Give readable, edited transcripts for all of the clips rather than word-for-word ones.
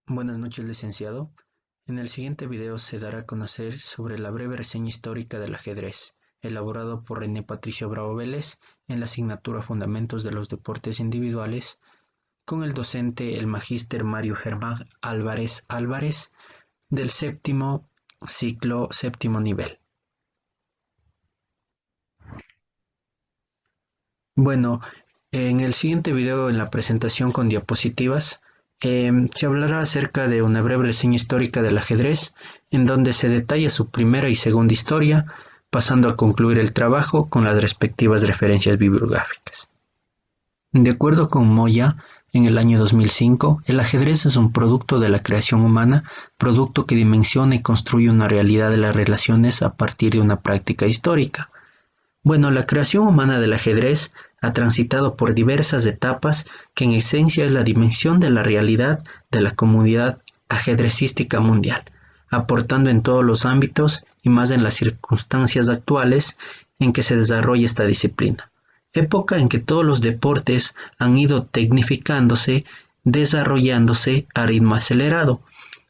Buenas noches, licenciado. En el siguiente video se dará a conocer sobre la breve reseña histórica del ajedrez, elaborado por René Patricio Bravo Vélez en la asignatura Fundamentos de los Deportes Individuales, con el docente el magíster Mario Germán Álvarez Álvarez, del séptimo ciclo séptimo nivel. Bueno, en el siguiente video, en la presentación con diapositivas, se hablará acerca de una breve reseña histórica del ajedrez, en donde se detalla su primera y segunda historia, pasando a concluir el trabajo con las respectivas referencias bibliográficas. De acuerdo con Moya, en el año 2005, el ajedrez es un producto de la creación humana, producto que dimensiona y construye una realidad de las relaciones a partir de una práctica histórica. Bueno, la creación humana del ajedrez ha transitado por diversas etapas que en esencia es la dimensión de la realidad de la comunidad ajedrecística mundial, aportando en todos los ámbitos y más en las circunstancias actuales en que se desarrolla esta disciplina. Época en que todos los deportes han ido tecnificándose, desarrollándose a ritmo acelerado,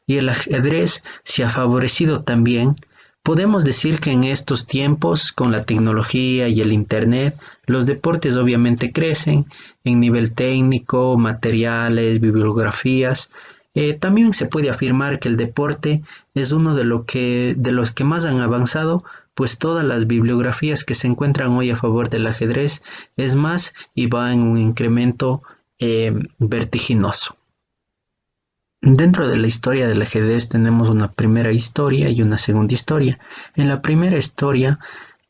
y el ajedrez se ha favorecido también. Podemos decir que en estos tiempos, con la tecnología y el Internet, los deportes obviamente crecen en nivel técnico, materiales, bibliografías. También se puede afirmar que el deporte es uno de los que más han avanzado, pues todas las bibliografías que se encuentran hoy a favor del ajedrez es más y va en un incremento vertiginoso. Dentro de la historia del ajedrez tenemos una primera historia y una segunda historia. En la primera historia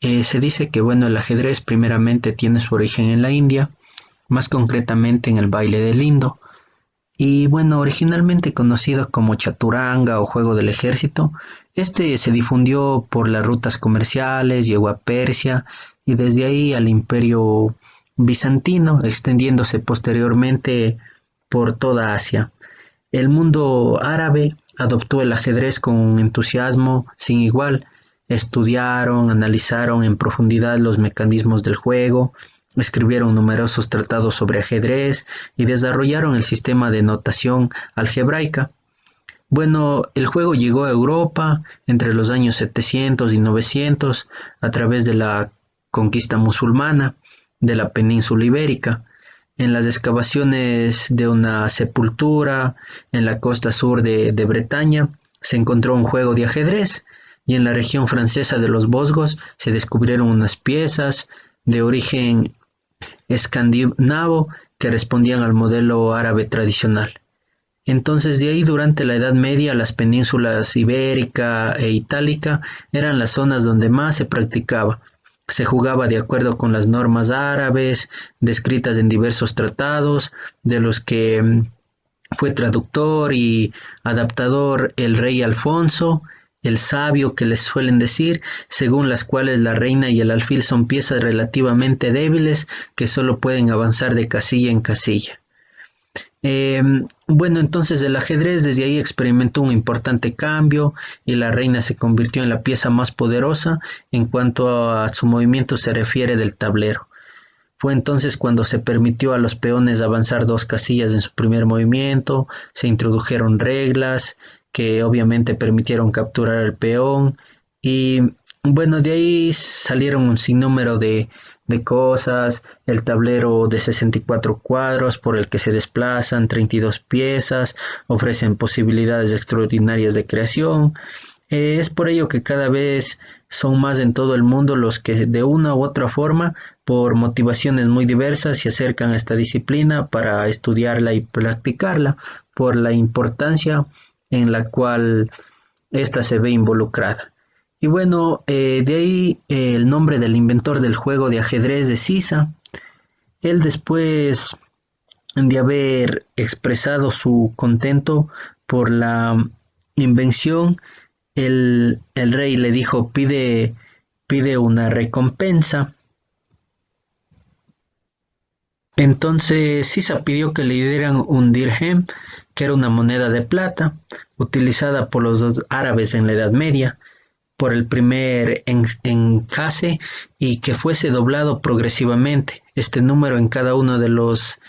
se dice que el ajedrez primeramente tiene su origen en la India, más concretamente en el baile del Indo. Y originalmente conocido como chaturanga o juego del ejército, este se difundió por las rutas comerciales, llegó a Persia y desde ahí al Imperio Bizantino, extendiéndose posteriormente por toda Asia. El mundo árabe adoptó el ajedrez con un entusiasmo sin igual. Estudiaron, analizaron en profundidad los mecanismos del juego, escribieron numerosos tratados sobre ajedrez y desarrollaron el sistema de notación algebraica. El juego llegó a Europa entre los años 700 y 900 a través de la conquista musulmana de la península ibérica. En las excavaciones de una sepultura en la costa sur de Bretaña se encontró un juego de ajedrez, y en la región francesa de los Vosgos se descubrieron unas piezas de origen escandinavo que respondían al modelo árabe tradicional. Entonces, de ahí, durante la Edad Media, las penínsulas ibérica e itálica eran las zonas donde más se practicaba. Se jugaba de acuerdo con las normas árabes, descritas en diversos tratados, de los que fue traductor y adaptador el rey Alfonso, el sabio, que les suelen decir, según las cuales la reina y el alfil son piezas relativamente débiles que solo pueden avanzar de casilla en casilla. Entonces el ajedrez desde ahí experimentó un importante cambio y la reina se convirtió en la pieza más poderosa en cuanto a su movimiento se refiere del tablero. Fue entonces cuando se permitió a los peones avanzar 2 casillas en su primer movimiento, se introdujeron reglas que obviamente permitieron capturar al peón y de ahí salieron un sinnúmero de cosas, el tablero de 64 cuadros por el que se desplazan 32 piezas, ofrecen posibilidades extraordinarias de creación. Es por ello que cada vez son más en todo el mundo los que de una u otra forma, por motivaciones muy diversas, se acercan a esta disciplina para estudiarla y practicarla, por la importancia en la cual ésta se ve involucrada. Y de ahí el nombre del inventor del juego de ajedrez de Sisa. Él, después de haber expresado su contento por la invención, el rey le dijo, pide una recompensa. Entonces Sisa pidió que le dieran un dirhem, que era una moneda de plata, utilizada por los árabes en la Edad Media, por el primer encase, y que fuese doblado progresivamente este número en cada uno de los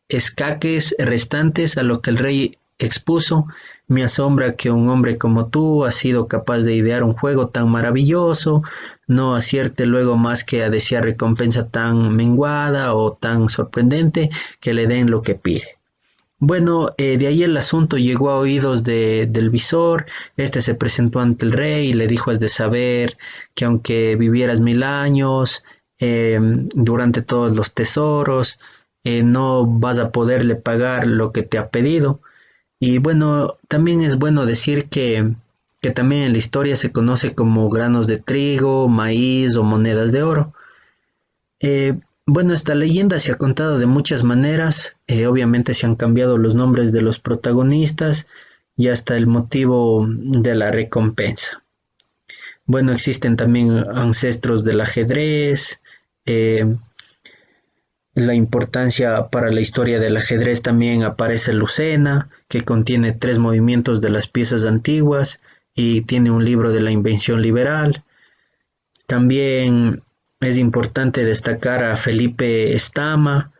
escaques restantes, a lo que el rey expuso: me asombra que un hombre como tú ha sido capaz de idear un juego tan maravilloso, no acierte luego más que a desear recompensa tan menguada o tan sorprendente que le den lo que pide. Bueno, de ahí el asunto llegó a oídos del visor. Este se presentó ante el rey y le dijo: has de saber que aunque vivieras 1000 años, durante todos los tesoros, no vas a poderle pagar lo que te ha pedido. Y bueno, también es bueno decir que también en la historia se conoce como granos de trigo, maíz o monedas de oro. Bueno, esta leyenda se ha contado de muchas maneras. Obviamente se han cambiado los nombres de los protagonistas y hasta el motivo de la recompensa. Bueno, existen también ancestros del ajedrez. eh, la importancia para la historia del ajedrez también aparece Lucena, que contiene 3 movimientos de las piezas antiguas y tiene un libro de la invención liberal. También es importante destacar a Felipe Stama,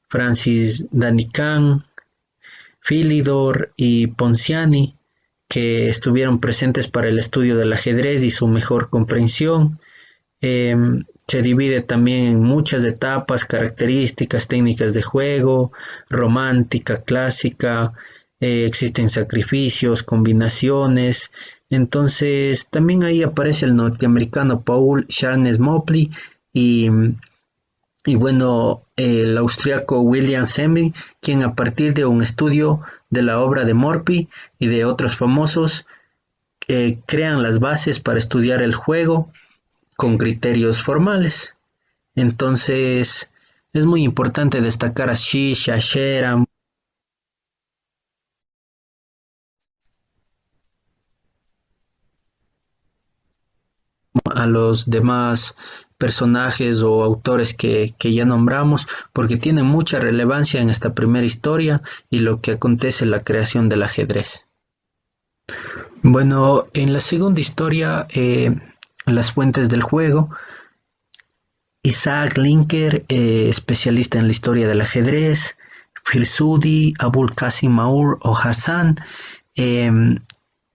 Francis Danicán, Philidor y Ponciani, que estuvieron presentes para el estudio del ajedrez y su mejor comprensión. Se divide también en muchas etapas: características, técnicas de juego, romántica, clásica, existen sacrificios, combinaciones. Entonces, también ahí aparece el norteamericano Paul Charles Mopley y, y bueno, el austriaco William Semmy, quien a partir de un estudio de la obra de Morphy y de otros famosos, crean las bases para estudiar el juego con criterios formales. Entonces, es muy importante destacar a Shish, a Sheram, a los demás personajes o autores que ya nombramos, porque tienen mucha relevancia en esta primera historia y lo que acontece en la creación del ajedrez. Bueno, en la segunda historia, las fuentes del juego, Isaac Linker, especialista en la historia del ajedrez; Firsudi, Abul Qasim Maur o Hassan, en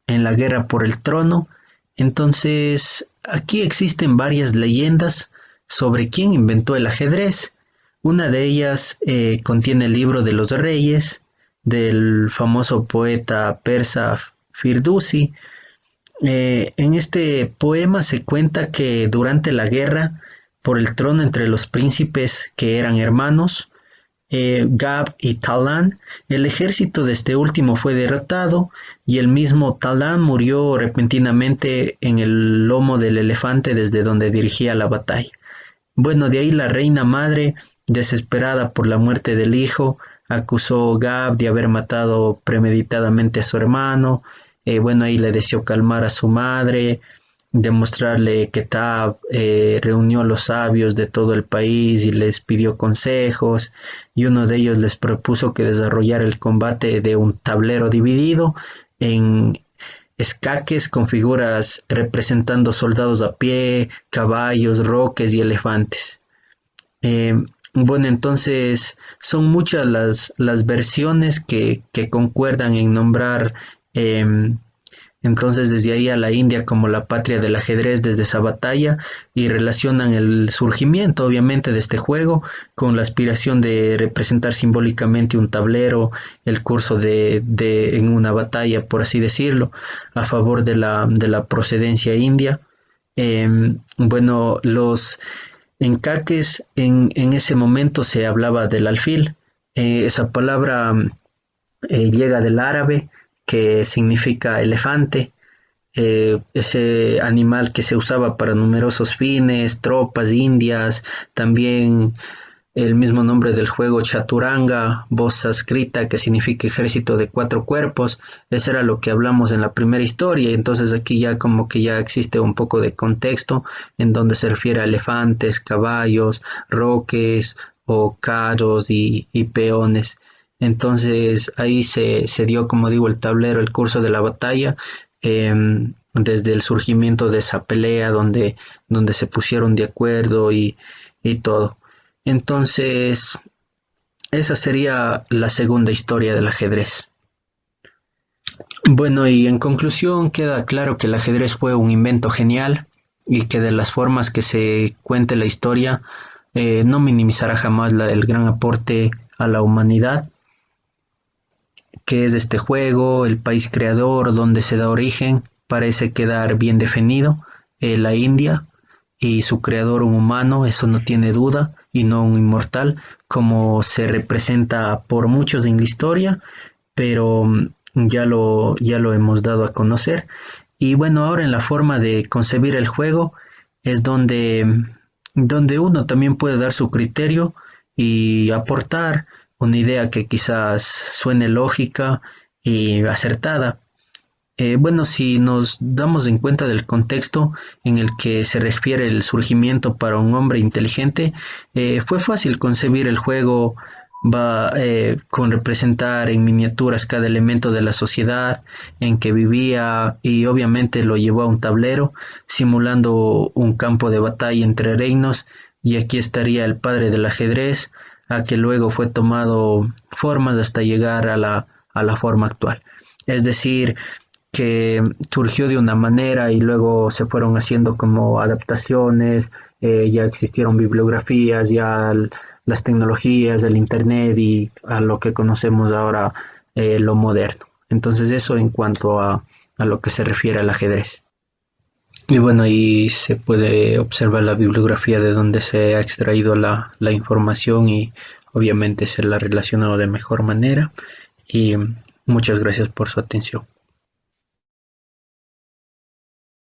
la guerra por el trono. Entonces, aquí existen varias leyendas sobre quién inventó el ajedrez. Una de ellas contiene el libro de los reyes del famoso poeta persa Firdusi. En este poema se cuenta que durante la guerra por el trono entre los príncipes que eran hermanos, Gab y Talan, el ejército de este último fue derrotado y el mismo Talan murió repentinamente en el lomo del elefante desde donde dirigía la batalla. Bueno, de ahí la reina madre, desesperada por la muerte del hijo, acusó a Gab de haber matado premeditadamente a su hermano. Bueno, ahí le deseó calmar a su madre, demostrarle que Tab reunió a los sabios de todo el país y les pidió consejos, y uno de ellos les propuso que desarrollara el combate de un tablero dividido en escaques con figuras representando soldados a pie, caballos, roques y elefantes. Bueno, entonces son muchas las versiones que concuerdan en nombrar entonces desde ahí a la India como la patria del ajedrez desde esa batalla, y relacionan el surgimiento obviamente de este juego con la aspiración de representar simbólicamente un tablero, el curso en una batalla, por así decirlo, a favor de la procedencia india. Bueno, los encaques en ese momento se hablaba del alfil. Esa palabra llega del árabe, que significa elefante, ese animal que se usaba para numerosos fines, tropas indias. También el mismo nombre del juego, Chaturanga, voz sánscrita, que significa ejército de 4 cuerpos. Eso era lo que hablamos en la primera historia, y entonces aquí ya como que ya existe un poco de contexto en donde se refiere a elefantes, caballos, roques o carros y peones. Entonces ahí se dio, como digo, el tablero, el curso de la batalla, desde el surgimiento de esa pelea donde se pusieron de acuerdo y todo. Entonces, esa sería la segunda historia del ajedrez. Bueno, y en conclusión queda claro que el ajedrez fue un invento genial y que de las formas que se cuente la historia no minimizará jamás el gran aporte a la humanidad que es este juego, el país creador, donde se da origen, parece quedar bien definido, la India y su creador un humano, eso no tiene duda, y no un inmortal, como se representa por muchos en la historia, pero ya lo hemos dado a conocer. Y bueno, ahora en la forma de concebir el juego es donde uno también puede dar su criterio y aportar una idea que quizás suene lógica y acertada. Bueno, si nos damos en cuenta del contexto en el que se refiere el surgimiento para un hombre inteligente, fue fácil concebir el juego con representar en miniaturas cada elemento de la sociedad en que vivía y obviamente lo llevó a un tablero, simulando un campo de batalla entre reinos, y aquí estaría el padre del ajedrez, a que luego fue tomado formas hasta llegar a la forma actual. Es decir, que surgió de una manera y luego se fueron haciendo como adaptaciones, ya existieron bibliografías, las tecnologías, el internet y a lo que conocemos ahora lo moderno. Entonces eso en cuanto a lo que se refiere al ajedrez. Y bueno, ahí se puede observar la bibliografía de donde se ha extraído la información y obviamente se la ha relacionado de mejor manera. Y muchas gracias por su atención.